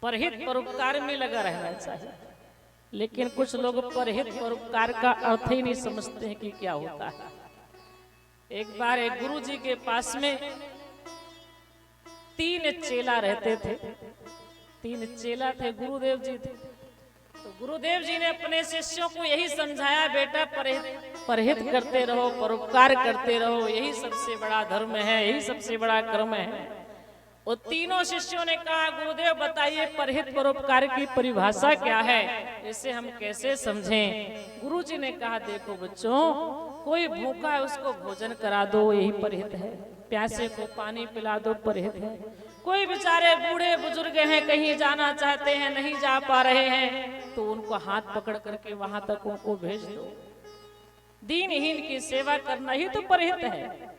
परहित परोपकार में लगा रहना चाहिए। लेकिन कुछ लोग परहित परोपकार का अर्थ ही नहीं समझते हैं कि क्या होता है। एक बार एक गुरु जी के पास में 3 चेला रहते थे। 3 चेला थे, गुरुदेव जी थे। तो गुरुदेव जी ने अपने शिष्यों को यही समझाया, बेटा परहित करते रहो, परोपकार करते रहो, यही सबसे बड़ा धर्म है, यही सबसे बड़ा कर्म है। और तीनों शिष्यों ने कहा, गुरुदेव बताइए परहित परोपकार की परिभाषा क्या है, इसे हम कैसे समझें। गुरु जी ने कहा, देखो बच्चों, कोई भूखा है उसको भोजन करा दो, यही परहित है। प्यासे को पानी पिला दो, परहित है। कोई बेचारे बूढ़े बुजुर्ग हैं, कहीं जाना चाहते हैं, नहीं जा पा रहे हैं, तो उनको हाथ पकड़ करके वहां तक उनको भेज दो। दीनहीन की सेवा करना ही तो परहित है।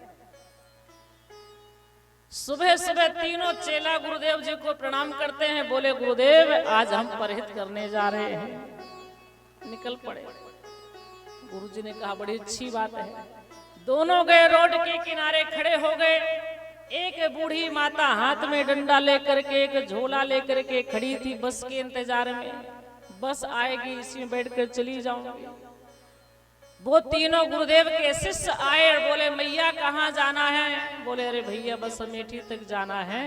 सुबह सुबह तीनों चेला गुरुदेव जी को प्रणाम करते हैं, बोले गुरुदेव आज हम परहित करने जा रहे हैं। निकल पड़े। गुरु जी ने कहा, बड़ी अच्छी बात है। दोनों गए, रोड के किनारे खड़े हो गए। एक बूढ़ी माता हाथ में डंडा लेकर के, एक झोला लेकर के खड़ी थी बस के इंतजार में। बस आएगी, इसी में बैठकर चली जाऊंगी। वो तीनों गुरुदेव के शिष्य आए और बोले, मैया कहाँ जाना है? बोले, अरे भैया बस अमेठी तक जाना है,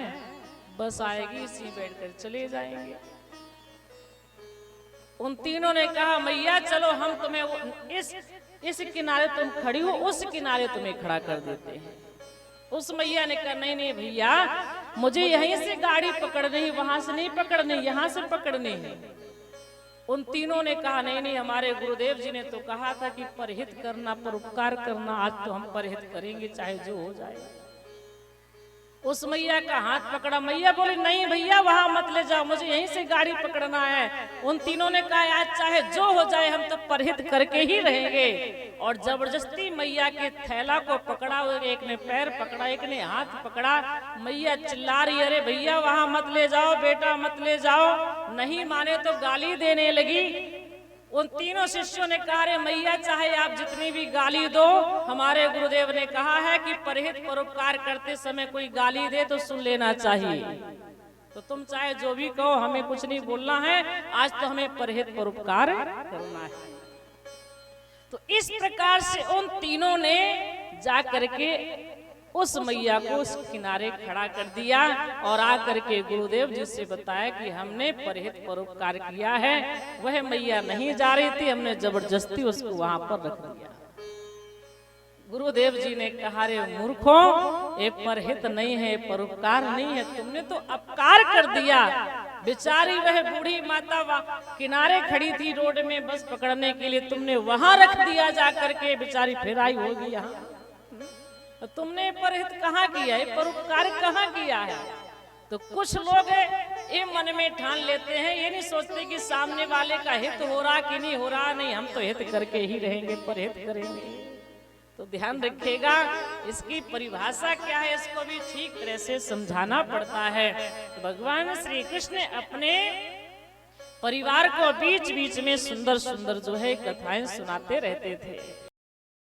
बस आएगी, इसी में बैठकर चले जाएंगे। उन तीनों ने कहा, मैया चलो हम तुम्हें इस किनारे तुम खड़ी हो, उस किनारे तुम्हें खड़ा कर देते हैं। उस मैया ने कहा, नहीं नहीं भैया, मुझे यहीं से गाड़ी पकड़नी, वहां से नहीं पकड़नी, यहाँ से पकड़नी है। उन तीनों ने कहा, नहीं नहीं, हमारे गुरुदेव जी ने तो कहा था कि परहित करना, परोपकार करना, आज तो हम परहित करेंगे चाहे जो हो जाए। उस मैया का हाथ पकड़ा। मैया बोली, नहीं भैया वहां मत ले जाओ, मुझे यहीं से गाड़ी पकड़ना है। उन तीनों ने कहा, आज चाहे जो हो जाए हम तो परहित करके ही रहेंगे। और जबरदस्ती मैया के थैला को पकड़ा, एक ने पैर पकड़ा, एक ने हाथ पकड़ा। मैया चिल्ला रही, अरे भैया वहां मत ले जाओ, बेटा मत ले जाओ। नहीं माने तो गाली देने लगी। उन तीनों शिष्यों ने कहा, अरे मैया चाहे आप जितनी भी गाली दो, हमारे गुरुदेव ने कहा है कि परहित परोपकार करते समय कोई गाली दे तो सुन लेना चाहिए। तो तुम चाहे जो भी कहो, हमें कुछ नहीं बोलना है, आज तो हमें परहित परोपकार करना है। तो इस प्रकार से उन तीनों ने जा करके उस मैया को उस किनारे खड़ा कर दिया और आकर के गुरुदेव जी से बताया कि हमने परहित परोपकार किया है। वह मैया नहीं जा रही थी, हमने जबरदस्ती उसको वहां पर रख दिया। गुरुदेव जी ने कहा, रे मूर्खों, ये परहित नहीं है, परोपकार नहीं है, तुमने तो अपकार कर दिया। बेचारी वह बूढ़ी माता किनारे खड़ी थी रोड में बस पकड़ने के लिए, तुमने वहां रख दिया जा करके, बेचारी फिर आई होगी यहाँ। तुमने परहित कहाँ किया है, परोपकार कहाँ किया है? तो कुछ लोग ये मन में ठान लेते हैं, ये नहीं सोचते कि सामने वाले का हित हो रहा कि नहीं हो रहा। नहीं, हम तो हित करके ही रहेंगे, परहित करेंगे। तो ध्यान रखिएगा, इसकी परिभाषा क्या है, इसको भी ठीक तरह से समझाना पड़ता है। तो भगवान श्री कृष्ण अपने परिवार को बीच बीच में सुंदर सुंदर जो है कथाएं सुनाते रहते थे।